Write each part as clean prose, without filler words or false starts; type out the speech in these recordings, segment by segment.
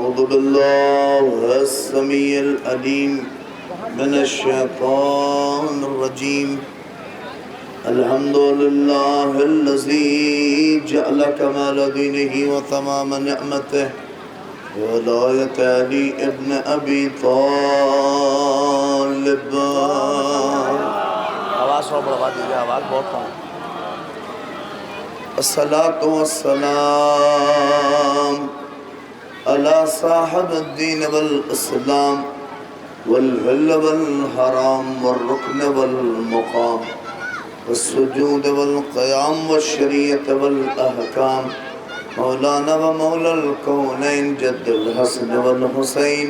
أعوذ بالله السميع العليم من الشيطان الرجيم. الحمد لله الذي جعل كمال دينه وتمام نعمته ولاية علي ابن أبي طالب. آواز تھوڑا بڑھوا دیجیے، آواز بہت کم ہے. الصلاة والسلام على صاحب الدين والإسلام والهل والحرام والركن والمقام والسجود والقيام والشريعة والأحكام مولانا ومولى الكونين جد الحسن والحسين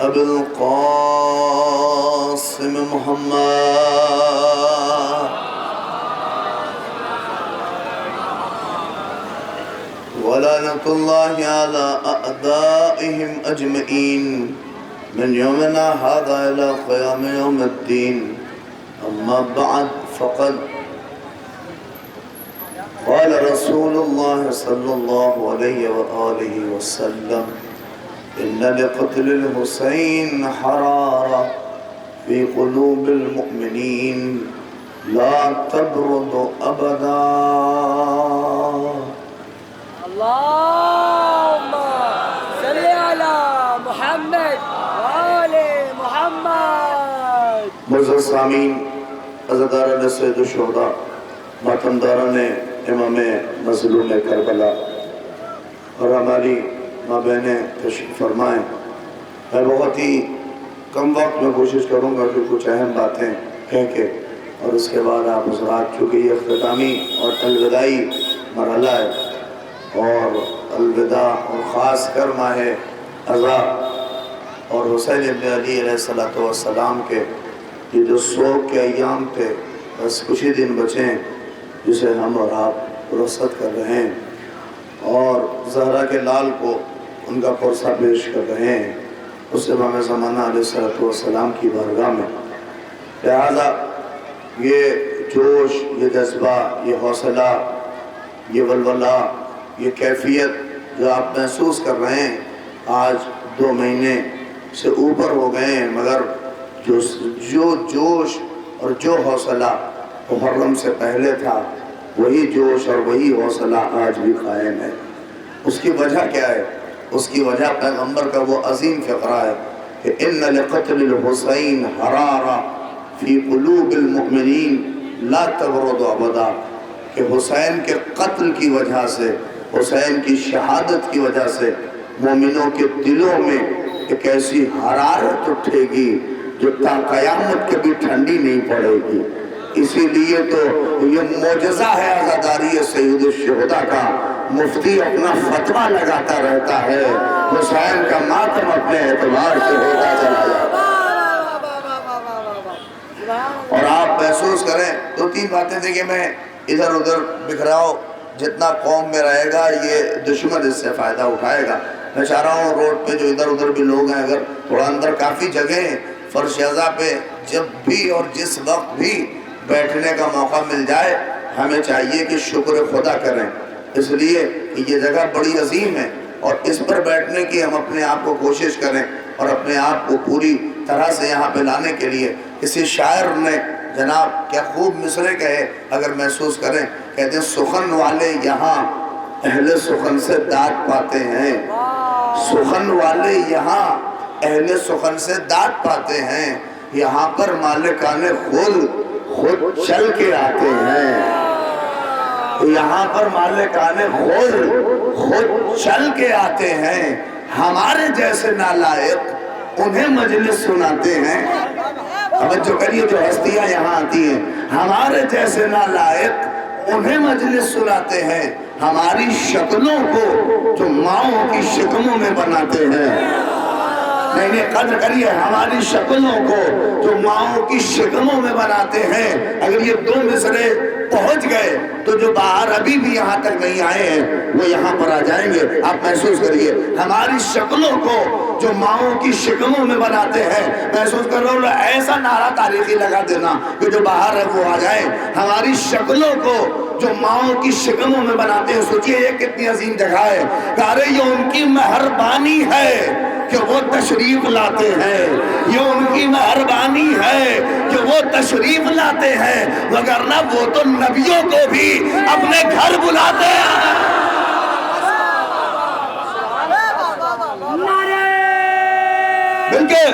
أبي القاسم محمد ولعنة الله على أعدائهم أجمعين من يومنا هذا إلى قيام يوم الدين. أما بعد فقد قال رسول الله صلى الله عليه وآله وسلم إن لقتل الحسين حرارة في قلوب المؤمنين لا تبرد أبدا. اللهم صل على محمد وآل محمد. معزز سامعین، عزاداران سید الشہداء، ماتمداران امام مظلوم کربلا اور ہماری ماں بہنیں تشریف فرمائیں. میں بہت ہی کم وقت میں کوشش کروں گا کہ کچھ اہم باتیں کہہ کے اور اس کے بعد آپ حضرات، چونکہ یہ اختتامی اور الوداعی مرحلہ ہے اور الوداع اور خاص کر ماہ عزا اور حسین ابن علی علیہ السلام کے یہ جو سوگ کے ایام تھے، بس کچھ ہی دن بچے ہیں جسے ہم اور آپ رخصت کر رہے ہیں اور زہرا کے لال کو ان کا پرسہ پیش کر رہے ہیں اس امام زمانہ علیہ السلام کی بارگاہ میں. لہذا یہ جوش، یہ جذبہ، یہ حوصلہ، یہ ولولہ، یہ کیفیت جو آپ محسوس کر رہے ہیں آج 2 مہینے سے اوپر ہو گئے ہیں، مگر جو جوش اور جو حوصلہ محرم سے پہلے تھا وہی جوش اور وہی حوصلہ آج بھی قائم ہے. اس کی وجہ کیا ہے؟ اس کی وجہ پیغمبر کا وہ عظیم فقرہ ہے کہ ان لقتل الحسین حرارہ فی قلوب المؤمنین لا تبرد ابدا، کہ حسین کے قتل کی وجہ سے، حسین کی شہادت کی وجہ سے مومنوں کے دلوں میں ایک ایسی حرارت اٹھے گی جو تا قیامت کے بھی ٹھنڈی نہیں پڑے گی. اسی لیے تو یہ معجزہ ہے عزاداری سید الشہداء کا. مفتی اپنا فتویٰ لگاتا رہتا ہے، حسین کا ماتم اپنے اعتبار سے ہوتا چلا جاتا ہے. اور آپ محسوس کریں 2-3 باتیں تھیں کہ میں ادھر ادھر بکھراؤ، جتنا قوم میں رہے گا یہ دشمن اس سے فائدہ اٹھائے گا. میں چاہ رہا ہوں روڈ پہ جو ادھر ادھر بھی لوگ ہیں، اگر تھوڑا اندر کافی جگہ ہیں، فرش عزا پہ جب بھی اور جس وقت بھی بیٹھنے کا موقع مل جائے ہمیں چاہیے کہ شکر خدا کریں، اس لیے کہ یہ جگہ بڑی عظیم ہے اور اس پر بیٹھنے کی ہم اپنے آپ کو کوشش کریں اور اپنے آپ کو پوری طرح سے یہاں پہ لانے کے لیے. کسی شاعر نے جناب کیا خوب مصرے کہے، اگر محسوس کریں، کہتے ہیں سخن والے یہاں اہل سخن سے داد پاتے ہیں. سخن والے یہاں اہل سخن سے داد پاتے ہیں، یہاں پر مالکان خود چل کے آتے ہیں. یہاں پر مالکان خود چل کے آتے ہیں، ہمارے جیسے نالائق انہیں مجلس سناتے ہیں. توجہ کریے، جو ہستیاں یہاں آتی ہیں ہمارے جیسے نالائق انہیں مجلس سناتے ہیں، ہماری شکلوں کو جو ماؤں کی شکموں میں بناتے ہیں. نہیں قدر کریے، ہماری شکلوں کو جو ماؤں کی شکموں میں بناتے ہیں. اگر یہ 2 مصرے پہنچ گئے تو جو باہر ابھی بھی یہاں تک نہیں آئے ہیں وہ یہاں پر آ جائیں گے. آپ محسوس کریے، ہماری شکلوں کو جو ماؤں کی شکموں میں بناتے ہیں. محسوس کر رہا ہوں، ایسا نعرہ تاریخی لگا دینا کہ جو باہر ہے وہ آ جائیں. ہماری شکلوں کو جو ماؤں کی شکموں میں بناتے ہیں. سوچئے یہ کتنی عظیم جگہ ہے. کہ ارے یہ ان کی مہربانی ہے کہ وہ تشریف لاتے ہیں, یہ ان کی مہربانی ہے کہ وہ تشریف لاتے ہیں, وگرنہ وہ تو نبیوں کو بھی اپنے گھر بلاتے ہیں. بالکل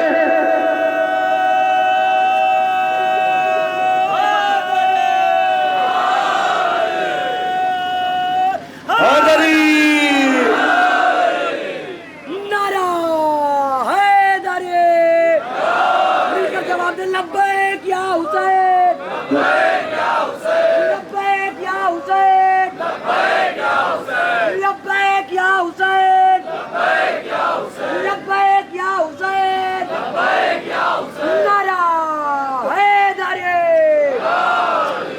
لبیک یا حسین لبیک یا حسین لبیک یا حسین لبیک یا حسین لبیک یا حسین لبیک یا حسین نعرہ حیدر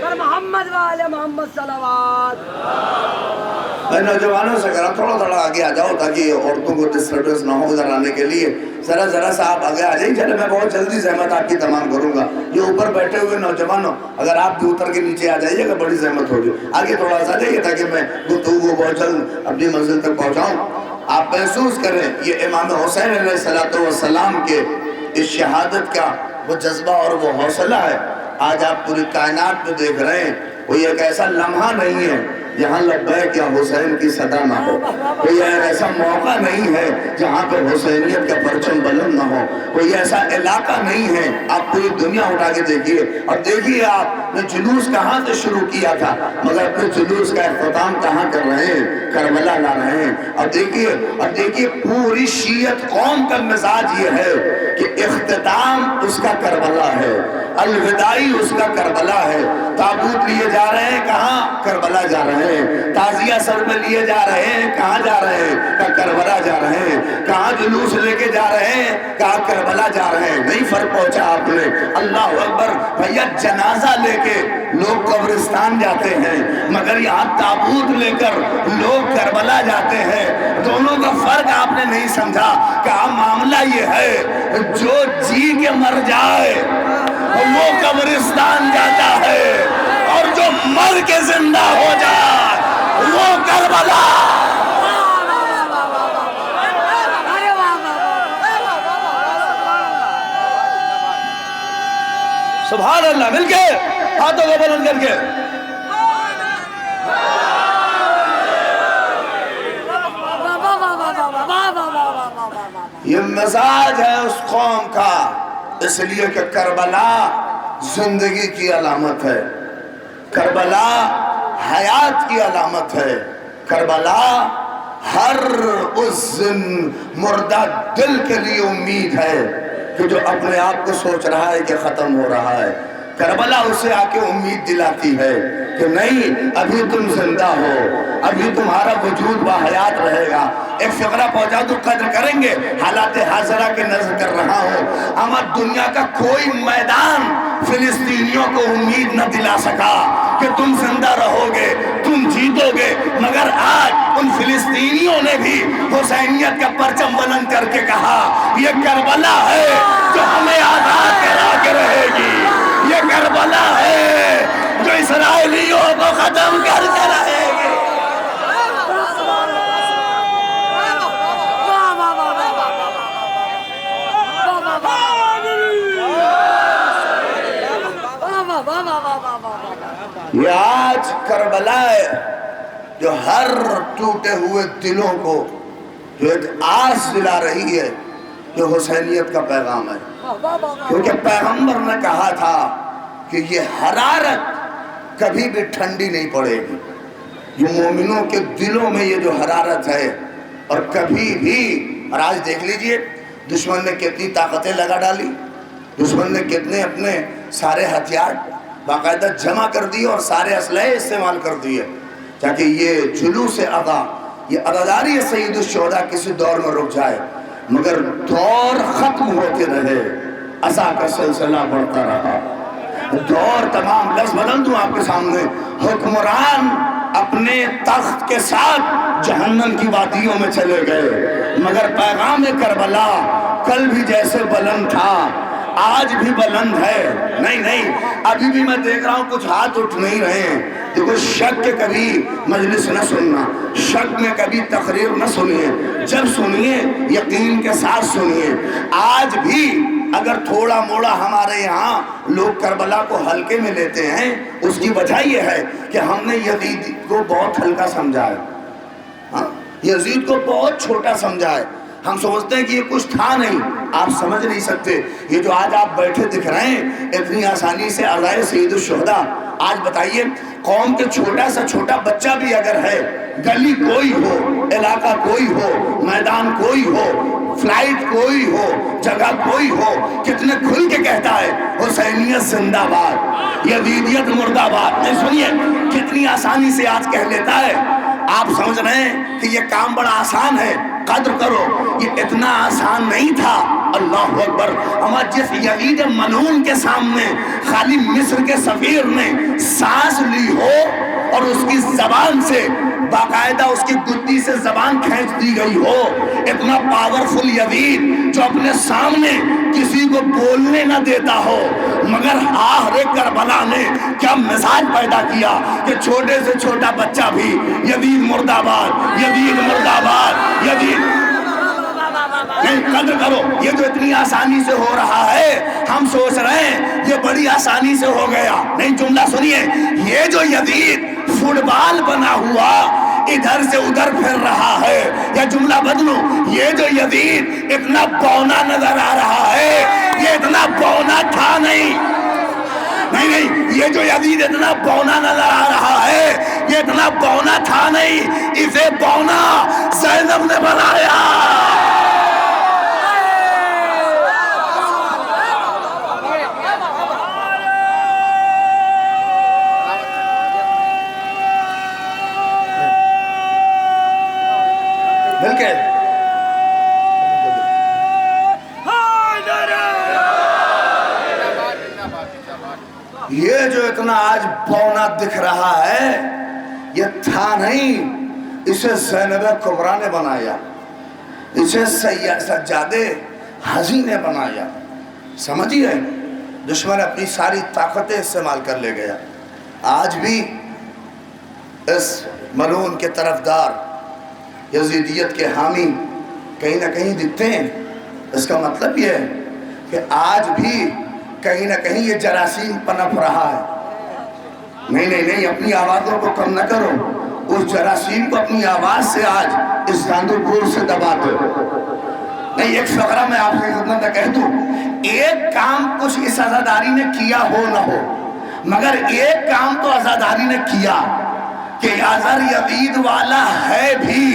پر محمد والے محمد صلوات. میں نوجوانوں سے کہہ رہا ہوں تھوڑا تھوڑا آگے آ جاؤ تاکہ عورتوں کو ڈسٹربنس نہ ہو ادھر آنے کے لیے. ذرا سا آپ آگے آ جائیں. چلے میں بہت جلدی زحمت آپ کی تمام کروں گا. یہ اوپر بیٹھے ہوئے نوجوانوں اگر آپ بھی اتر کے نیچے آ جائیے گا بڑی زحمت ہوگی. آگے تھوڑا سا جائیے تاکہ میں گفتگو بہت جلد اپنی منزل تک پہنچاؤں. آپ محسوس کریں یہ امام حسین علیہ السلام کے اس شہادت کا وہ جذبہ اور وہ حوصلہ ہے. آج آپ پوری کائنات میں دیکھ رہے ہیں کوئی ایک ایسا لمحہ نہیں ہے جہاں لبیک یا حسین کی صدا نہ ہو. کوئی ایسا موقع نہیں ہے جہاں پہ حسینیت کا پرچم بلند نہ ہو. کوئی ایسا علاقہ نہیں ہے. آپ پوری دنیا اٹھا کے دیکھیے اور دیکھیے آپ نے جلوس کہاں سے شروع کیا تھا مگر اپنے جلوس کا اختتام کہاں کر رہے ہیں, کربلا لا رہے ہیں. اور دیکھیے پوری شیعت قوم کا مزاج یہ ہے کہ اختتام اس کا کربلا ہے, الوداعی اس کا کربلا ہے. تابوت لیے جا رہے ہیں کہاں, کربلا جا رہے ہیں. تعزیہ سر میں لیے جا رہے ہیں کہاں جا رہے ہیں, کربلا جا رہے ہیں. کہاں جلوس لے کے جا رہے ہیں, کہاں کربلا جا رہے ہیں. نہیں فرق پہنچا آپ نے. اللہ اکبر بھیا, جنازہ لے کے لوگ قبرستان جاتے ہیں مگر یہاں تابوت لے کر لوگ کربلا جاتے ہیں. دونوں کا فرق آپ نے نہیں سمجھا. کہا معاملہ یہ ہے جو جی کے مر جائے وہ قبرستان جاتا ہے اور جو مر کے زندہ ہو جائے وہ کربلا. سبحان اللہ. مل کے ہاتھوں کو بلند کر کے یہ مزاج ہے اس قوم کا. اس لیے کہ کربلا زندگی کی علامت ہے, کربلا حیات کی علامت ہے, کربلا ہر اس مردہ دل کے لیے امید ہے کہ جو اپنے آپ کو سوچ رہا ہے کہ ختم ہو رہا ہے. کربلا اسے آ کے امید دلاتی ہے کہ نہیں, ابھی تم زندہ ہو, ابھی تمہارا وجود باحیات رہے گا. ایک فقرہ پہنچا تو قدر کریں گے. حالات حاضرہ کے نظر کر رہا ہوں. اما دنیا کا کوئی میدان فلسطینیوں کو امید نہ دلا سکا کہ تم زندہ رہو گے, تم جیتو گے. مگر آج ان فلسطینیوں نے بھی حسینیت کا پرچم بلند کر کے کہا یہ کربلا ہے جو ہمیں آزاد کرا کے رہے گی, یہ کربلا ہے جو اسرائیلیوں کو ختم کر کے رہے گی. یہ آج کربلا ہے جو ہر ٹوٹے ہوئے دلوں کو جو ایک آس دلا رہی ہے جو حسینیت کا پیغام ہے. کیونکہ پیغمبر نے کہا تھا کہ یہ حرارت کبھی بھی ٹھنڈی نہیں پڑے گی. یہ مومنوں کے دلوں میں یہ جو حرارت ہے اور کبھی بھی. اور آج دیکھ لیجئے دشمن نے کتنی طاقتیں لگا ڈالی, دشمن نے کتنے اپنے سارے ہتھیار باقاعدہ جمع کر دیے اور سارے اسلحے استعمال کر دیے تاکہ یہ جلوس ادا, یہ عزاداری سید الشہداء کسی دور میں رک جائے. مگر دور ختم ہوتے رہے, عصا کا سلسلہ بڑھتا رہا. دور تمام لفظ بلند ہوں آپ کے سامنے. حکمران اپنے تخت کے ساتھ جہنم کی وادیوں میں چلے گئے مگر پیغام کربلا کل بھی جیسے بلند تھا آج بھی بلند ہے. نہیں ابھی بھی میں دیکھ رہا ہوں کچھ ہاتھ اٹھ نہیں رہے ہیں. دیکھو شک کے کبھی مجلس نہ سننا، شک میں کبھی تقریر نہ سنیے، جب سنیے یقین کے ساتھ سنیے۔ آج بھی اگر تھوڑا موڑا ہمارے یہاں لوگ کربلا کو ہلکے میں لیتے ہیں، اس کی وجہ یہ ہے کہ ہم نے یزید کو بہت ہلکا سمجھا ہے، یزید کو بہت چھوٹا سمجھا ہے۔ ہم سمجھتے ہیں کہ یہ کچھ تھا نہیں، آپ سمجھ نہیں سکتے۔ یہ جو آج آپ بیٹھے دکھ رہے ہیں اتنی آسانی سے اعزائے سید الشہداء، آج بتائیے قوم کے چھوٹا سا چھوٹا بچہ بھی اگر ہے، گلی کوئی ہو، علاقہ کوئی ہو، میدان کوئی ہو، فلائٹ کوئی ہو، جگہ کوئی ہو، کتنے کھل کے کہتا ہے حسینیت زندہ باد، یزیدیت مردہ آباد۔ نہیں سنیے کتنی آسانی سے آج کہہ لیتا ہے۔ آپ سمجھ رہے ہیں کہ یہ کام بڑا آسان ہے، قدر کرو، یہ اتنا آسان نہیں تھا۔ اللہ اکبر۔ ہمارا جس یزید ملعون کے سامنے خالی مصر کے سفیر نے سانس لی ہو اور اس کی زبان سے باقاعدہ اس کی گدی سے زبان کھینچ دی گئی ہو، اتنا پاورفل یزید جو اپنے سامنے کسی کو بولنے نہ دیتا ہو، مگر آخر کربلا نے کیا مزاج پیدا کیا کہ چھوٹے سے چھوٹا بچہ بھی یزید مرد آباد، یزید مرد آباد، یزید۔ نہیں قدر کرو، یہ جو اتنی آسانی سے ہو رہا ہے ہم سوچ رہے ہیں یہ بڑی آسانی سے ہو گیا۔ نہیں جملہ سنیے، یہ جو یزید فٹ بال بنا ہوا ادھر سے ادھر پھر رہا ہے، یا جملہ بدلو، یہ جو یزید اتنا بونا نظر آ رہا ہے یہ اتنا بونا تھا نہیں۔ نہیں یہ جو یزید اتنا بونا نظر آ رہا ہے یہ اتنا بونا تھا نہیں، اسے بونا زینب نے بنایا۔ یہ جو اتنا آج بونا دکھ رہا ہے یہ تھا نہیں، اسے زینب کبریٰ نے بنایا، اسے سجاد حزین نے بنایا۔ سمجھیے دشمن اپنی ساری طاقتیں استعمال کر لے گیا۔ آج بھی اس ملعون کے طرفدار، یزیدیت کے حامی کہیں نہ کہیں دکھتے ہیں۔ اس کا مطلب یہ ہے کہ آج بھی کہیں نہ کہیں یہ جراثیم پنپ رہا ہے۔ نہیں اپنی آوازوں کو کم نہ کرو، اس جراثیم کو اپنی آواز سے آج اس گاندھوپور سے دبا دو۔ نہیں ایک فقرہ میں آپ سے خدمت میں کہہ دوں، ایک کام کچھ اس عزاداری نے کیا ہو نہ ہو، مگر ایک کام تو عزاداری نے کیا کہ اگر یزید والا ہے بھی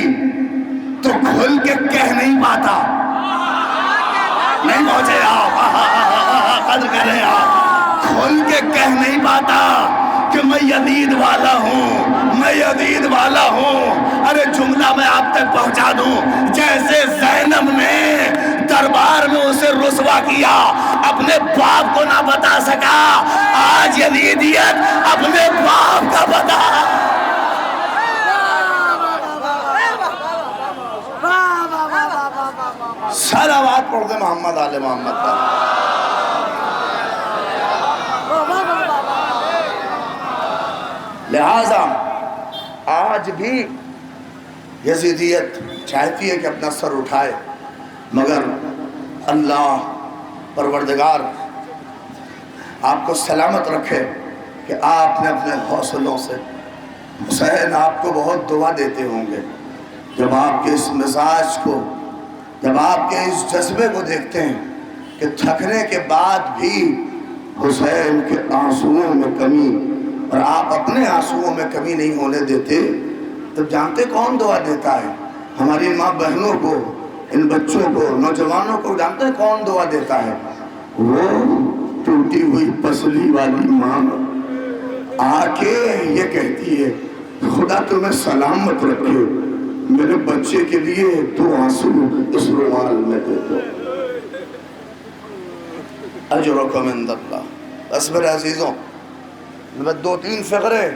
تو کھل کے کہہ نہیں پاتا۔ نہیں پہنچے آپ، قدر کریں آپ، کھل کے کہہ نہیں پاتا کہ میں یزید والا ہوں، میں یزید والا ہوں۔ ارے جملہ میں آپ تک پہنچا دوں، جیسے زینب نے دربار میں اسے رسوا کیا، اپنے باپ کو نہ بتا سکا، آج یزیدیت اپنے باپ کا بتا۔ صلوات پڑھ دے محمد آل محمد پر۔ لہذا آج بھی یزیدیت چاہتی ہے کہ اپنا سر اٹھائے، مگر اللہ پروردگار آپ کو سلامت رکھے کہ آپ نے اپنے حوصلوں سے، حسین آپ کو بہت دعا دیتے ہوں گے جب آپ کے اس مزاج کو، جب آپ کے اس جذبے کو دیکھتے ہیں کہ تھکنے کے بعد بھی حسین کے آنسوؤں میں کمی، اور آپ اپنے آنسوؤں میں کمی نہیں ہونے دیتے، تب جانتے کون دعا دیتا ہے؟ ہماری ماں بہنوں کو، ان بچوں کو، نوجوانوں کو جانتے کون دعا دیتا ہے؟ وہ ٹوٹی ہوئی پسلی والی ماں آ کے یہ کہتی ہے خدا تمہیں سلامت رکھے، میرے بچے کے لیے 2 آنسو اس رومال میں دے دو۔ اجرکم عند اللہ۔ بس میرے عزیزوں، میں 2-3 فقرے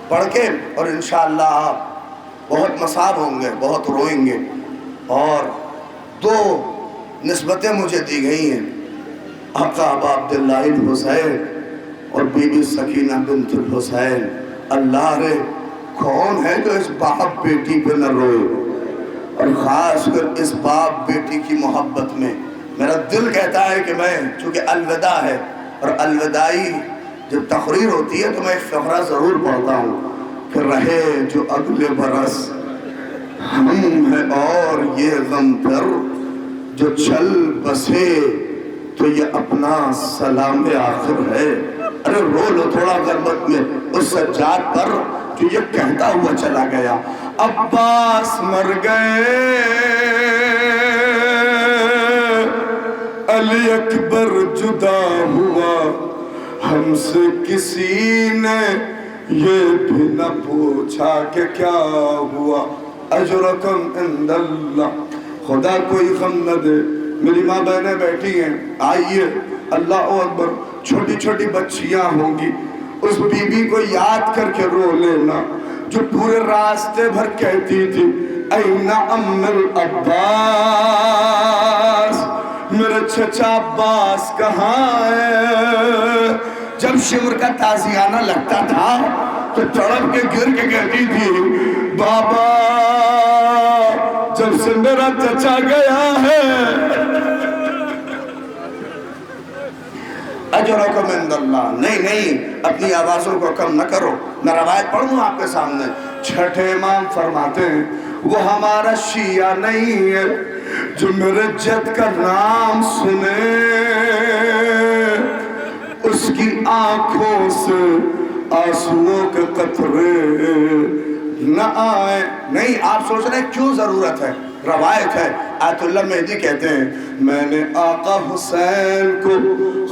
پڑھ کے اور انشاءاللہ آپ بہت مصاب ہوں گے، بہت روئیں گے۔ اور 2 نسبتیں مجھے دی گئی ہیں، آقا ابا عبداللہ الحسین اور بی بی سکینہ بنت الحسین اللہ رے کون ہے جو اس باپ بیٹی پہ نہ روئے، اور خاص کر اس باپ بیٹی کی محبت میں میرا دل کہتا ہے کہ میں، چونکہ الوداع ہے اور الوداعی جب تقریر ہوتی ہے تو میں ایک فقرہ ضرور پڑھتا ہوں کہ رہے جو اگلے برس ہم ہیں اور یہ غم پر، جو چل بسے تو یہ اپنا سلام آخر ہے۔ ارے رو لو تھوڑا غربت میں اس سجاد پر جو یہ کہتا ہوا چلا گیا، عباس مر گئے علی اکبر جدا ہوا، ہم سے کسی نے یہ بھی نہ پوچھا کہ کیا ہوا، اجرکم عند اللہ، خدا کوئی غم نہ دے۔ میری ماں بہنیں بیٹھی ہیں، آئیے اللہ اکبر، چھوٹی چھوٹی بچیاں ہوں گی، اس بی بی کو یاد کر کے رو لینا جو پورے راستے بھر کہتی تھی این ام العباس، میرے چچا عباس کہاں ہے؟ جب شمر کا تازیانہ لگتا تھا تو تڑپ کے گر کے کہتی تھی بابا جب سے میرا چچا گیا ہے اجرکم عند اللہ۔ نہیں اپنی آوازوں کو کم نہ کرو، میں روایت پڑھ دوں آپ کے سامنے۔ چھٹے امام فرماتے ہیں وہ ہمارا شیعہ نہیں ہے جو میرے جد کا نام سنے اس کی آنکھوں سے آنسوؤں کے قطرے نہ آئے۔ نہیں، آپ سوچ رہے ہیں کیوں ضرورت ہے؟ روایت ہے، آیت اللہ مہدی کہتے ہیں میں نے آقا حسین کو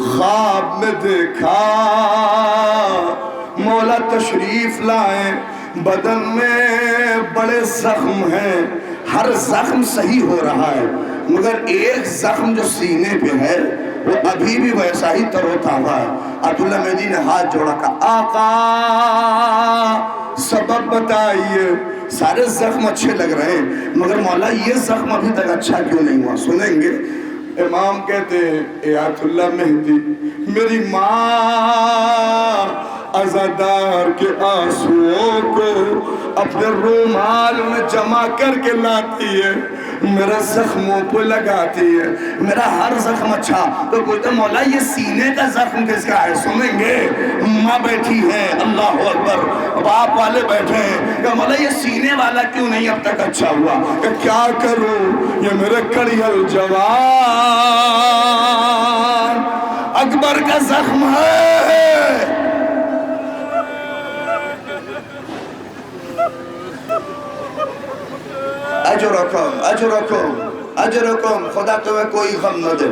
خواب میں دیکھا، مولا تشریف لائیں، بدن میں بڑے زخم ہیں، ہر زخم صحیح ہو رہا ہے مگر ایک زخم جو سینے پہ ہے وہ ابھی بھی ویسا ہی تر و تازہ ہے۔ آیت اللہ مہدی نے ہاتھ جوڑا کہا آقا سبب بتائیے، سارے زخم اچھے لگ رہے ہیں مگر مولا یہ زخم ابھی تک اچھا کیوں نہیں ہوا؟ سنیں گے؟ امام کہتے ہیں اے آیت اللہ مہدی، میری ماں عزادار کے آنسوؤں کو اپنے رومال میں جمع کر کے لاتی ہے، میرا زخموں پہ لگاتی ہے، میرا ہر زخم اچھا۔ تو کہتے ہیں مولا یہ سینے کا زخم کس کا ہے؟ سنیں گے؟ ماں بیٹھی ہے، اللہ اکبر، باپ والے بیٹھے ہیں کہ مولا یہ سینے والا کیوں نہیں اب تک اچھا ہوا؟ کہ کیا کروں یہ میرے کڑیل جوان اکبر کا زخم ہے۔ اجرکم، خدا تمہیں کوئی غم نہ دے۔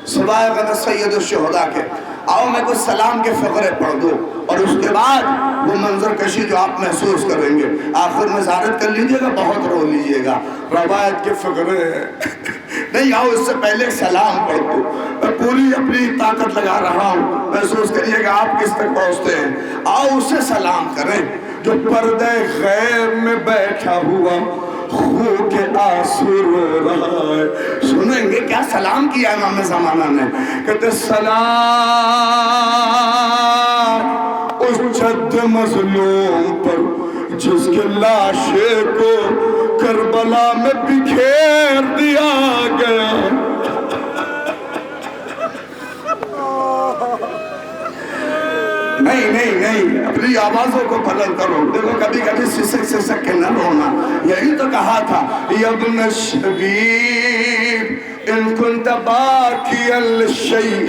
سوائے غد سید الشہداء کے آؤ میں کچھ سلام کے فقرے پڑھ دوں اور اس کے بعد وہ منظر کشی جو آپ محسوس کریں گے آخر میں زیارت کر لیجئے گا، بہت رو لیجئے گا۔ روایت کے فقرے نہیں، آؤ اس سے پہلے سلام پڑھ دوں، میں پوری اپنی طاقت لگا رہا ہوں، محسوس کریے گا آپ کس تک پہنچتے ہیں۔ آؤ اسے سلام کریں جو پردے غیب میں بیٹھا ہوا خون کے آنسو رو رہا ہے۔ سنیں گے کیا سلام کیا امام زمانہ نے؟ کہتے سلام اس جد مظلوم پر جس کے لاشے کو کربلا میں بکھیر دیا گیا۔ نہیں اپنی آوازوں کو بلند کرو۔ دیکھو کبھی کبھی سسک کے نہ رونا، یہی تو کہا تھا یا ابن الشبیب ان كنت باکیا لشیء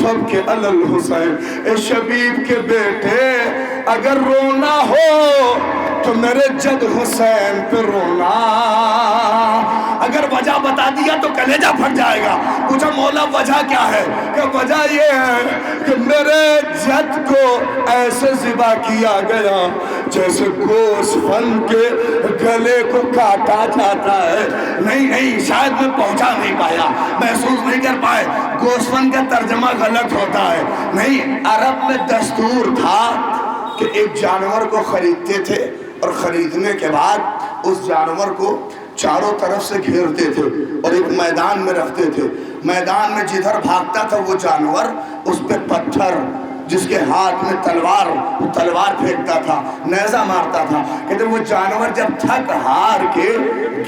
فابکی علی الحسین۔ اے شبیب کے بیٹے اگر رونا ہو تو میرے جد حسین پہ رونا۔ اگر وجہ بتا دیا تو کلیجہ پھٹ جائے گا۔ پوچھا مولا وجہ کیا ہے؟ کہ وجہ یہ ہے کہ میرے جد کو ایسے ذبح کیا گیا جیسے گوسفند کے گلے کو کاٹا جاتا ہے۔ نہیں شاید میں پہنچا نہیں پایا، محسوس نہیں کر پائے۔ گوسفند کا ترجمہ غلط ہوتا ہے۔ نہیں، عرب میں دستور تھا کہ ایک جانور کو خریدتے تھے اور خریدنے کے بعد اس جانور کو چاروں طرف سے گھیرتے تھے اور ایک میدان میں رکھتے تھے۔ میدان میں جدھر بھاگتا تھا وہ جانور اس پہ پتھر، جس کے ہاتھ میں تلوار پھینکتا تھا، نیزہ مارتا تھا، کہتے وہ جانور جب تھک ہار کے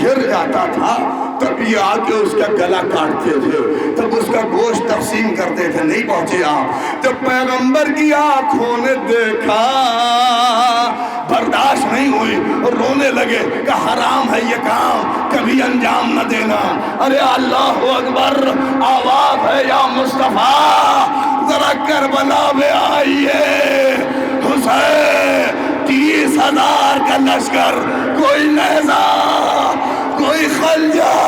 گر جاتا تھا تب یہ آ کے اس کا گلا کاٹتے تھے، تب اس کا گوشت تقسیم کرتے تھے۔ نہیں پہنچے آپ، جب پیغمبر کی آنکھوں نے دیکھا برداشت نہیں ہوئی اور رونے لگے کہ حرام ہے یہ کام، کبھی انجام نہ دینا۔ ارے اللہ اکبر، آواز ہے یا مصطفیٰ ذرا کربلا میں آئیے، حسین 30,000 کا لشکر، کوئی نیزہ کوئی خنجر۔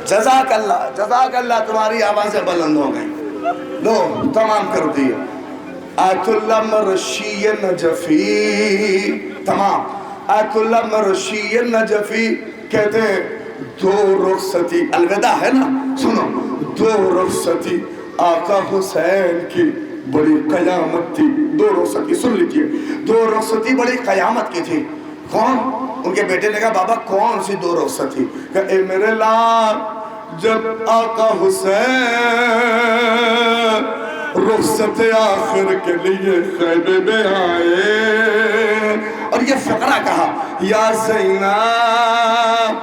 جزاک اللہ، تمہاری آوازیں بلند ہو گئی، لو تمام کر دیا۔ آیت اللہ مرشی نجفی، تمام آیت اللہ مرشی نجفی کہتے ہیں دو رخصتی، الوداع ہے نا، سنو، دو رخصتی آقا حسین کی بڑی قیامت تھی۔ دو رخصتی سن لیجئے، دو رخصتی بڑی قیامت کی تھی۔ کون؟ ان کے بیٹے نے کہا بابا کون سی دو رخصتی؟ کہ اے میرے لال، جب آقا حسین رخصت آخر کے لیے خیمے میں آئے اور یہ فقرہ کہا، یا زینب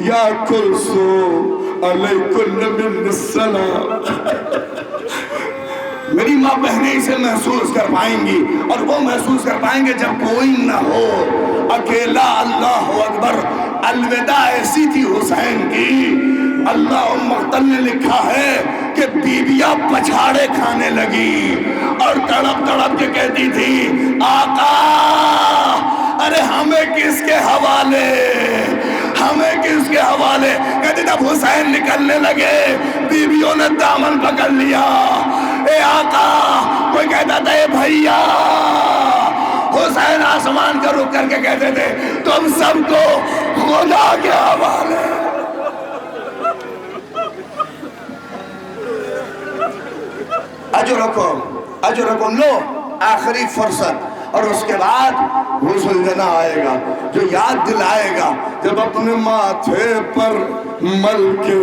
یا کلثوم علیکن من السلام۔ میری ماں بہنیں اسے محسوس کر پائیں گی، اور وہ محسوس کر پائیں گے جب کوئی نہ ہو، اکیلا۔ اللہ اکبر، الوداع ایسی تھی حسین کی، اللہ مقتل نے لکھا ہے کہ بیویاں پچھاڑے کھانے لگی اور تڑپ تڑپ کے کہتی تھی آقا ارے ہمیں کس کے حوالے، ہمیں کس کے حوالے۔ کہتے جب حسین نکلنے لگے بیویوں نے دامن پکڑ لیا، اے آقا، کوئی کہتا تھا اے بھائیا، حسین آسمان کا رخ کر کے کہتے تھے تم سب کو خدا کے حوالے۔ اجرکم لو، آخری فرصت، اور اس کے بعد وہ زلزلہ آئے گا جو یاد دلائے گا جب اپنے ماتھے پر مل کے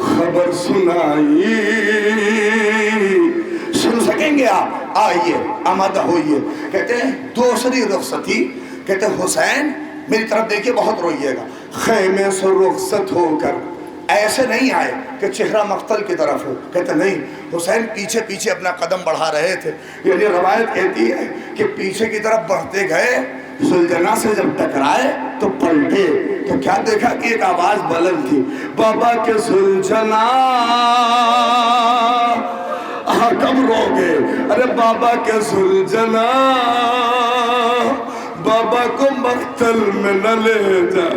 خبر سنائی۔ سن سکیں گے آپ؟ آئیے، آمادہ ہوئیے۔ کہتے ہیں دوسری رخصتی، کہتے ہیں حسین میری طرف دیکھیے بہت روئیے گا، خیمے سے رخصت ہو کر ایسے نہیں آئے کہ چہرہ مقتل کی طرف ہو، کہتے نہیں، حسین پیچھے پیچھے اپنا قدم بڑھا رہے تھے، یعنی روایت کہتی ہے کہ پیچھے کی طرف بڑھتے گئے، زلجنہ سے جب ٹکرائے تو پلٹے تو کیا دیکھا کہ ایک آواز بلند تھی، بابا کے زلجنہ کب رو گے؟ ارے بابا کے زلجنہ بابا کو مقتل میں نہ لے جا۔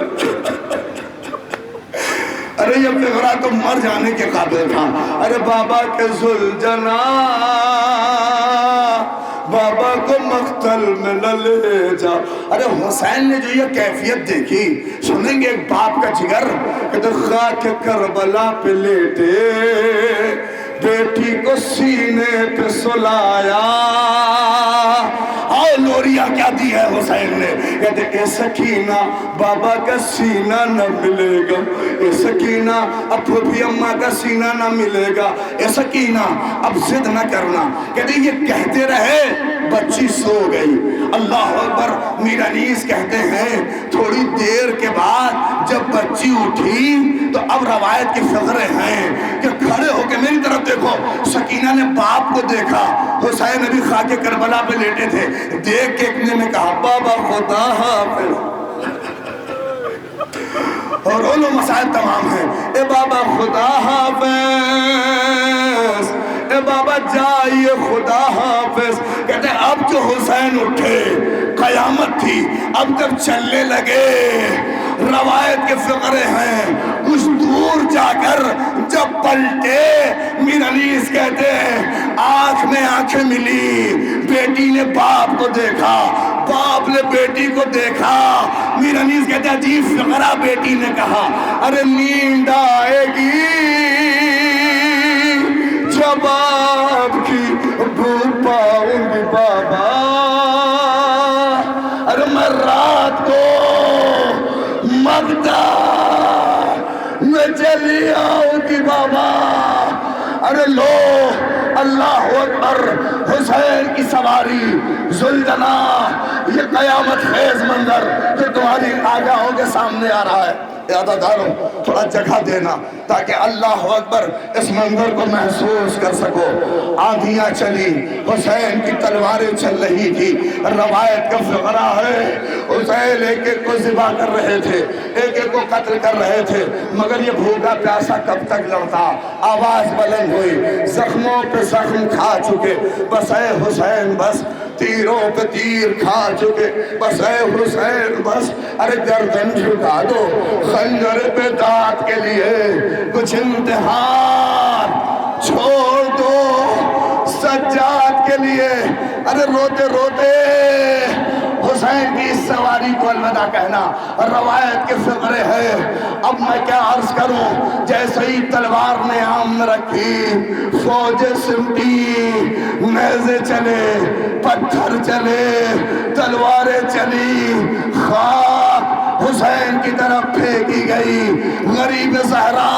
ارے یہ فقرہ تو مر جانے کے قابل تھا۔ ارے بابا کے زلجنہ بابا کو مقتل میں نہ لے جا۔ ارے حسین نے جو یہ کیفیت دیکھی، سنیں گے ایک باپ کا جگر کہ تو خاک کربلا پہ لیٹے بیٹی کو سینے پہ سلایا، اور لوریا کیا دی ہے حسین نے، کہتے اے سکینہ بابا کا سینہ نہ ملے گا، اے سکینہ اب پھوپھی اماں کا سینہ نہ ملے گا، اے سکینہ اب ضد نہ کرنا۔ کہتے یہ کہتے رہے، بچی سو گئی۔ اللہ اکبر، میر انیس کہتے ہیں تھوڑی دیر کے بعد جب بچی اٹھی تو اب روایت کے فقرے ہیں کہ کھڑے ہو کے میری طرف دیکھو، سکینہ نے باپ کو دیکھا، حسین ابھی خاک کربلا پہ لیٹے تھے، دیکھ کے ایک نے کہا بابا خدا حافظ، اور اولو مسائل تمام ہیں، اے بابا خدا حافظ، اے بابا جائیے خدا حافظ۔ کہتے ہیں اب جو حسین اٹھے قیامت تھی، اب جب چلنے لگے روایت کے فقرے ہیں، کچھ دور جا کر جب پلٹے میر انیس کہتے ہیں آنکھ میں آنکھیں ملی، بیٹی نے باپ کو دیکھا، باپ نے بیٹی کو دیکھا۔ میر انیس کہتے ہیں عجیب فقرہ بیٹی نے کہا، ارے نیند آئے گی جب آپ کی بو پاؤں گی بابا، ارے میں رات کو مگدہ میں چلی آؤ کی بابا. ارے لو اللہ اکبر، حسین کی سواری ذوالجنا، یہ قیامت خیز منظر جو تمہاری آگاہوں کے سامنے آ رہا ہے. عزاداروں تھوڑا جگہ دینا تاکہ اللہ اکبر اس منظر کو محسوس کر سکو. آندھیاں چلی، حسین کی تلواریں چل رہی تھی. روایت کا فقرہ ہے حسین ایک ایک کو ذبح کر رہے تھے، ایک ایک کو قتل کر رہے تھے، مگر یہ بھوکا پیاسا کب تک لڑتا. آواز بلند ہوئی، زخموں پہ زخم کھا چکے، بس اے حسین بس، تیروں پہ تیر کھا چکے، بس اے حسین بس. ارے گردن جھکا دو خنجر پہ دانت کے لیے، کچھ امتحان چھوڑ دو سجاد کے لیے. ارے روتے روتے حسین کی اس سواری کو الوداع کہنا روایت کے فقرے ہے. اب میں کیا عرض کروں، جیسے ہی تلوار نے عام رکھی، فوجیں سمٹی، نیزے چلے، پتھر چلے، تلواریں چلی، خاک حسین کی طرف پھینکی گئی. غریب زہرا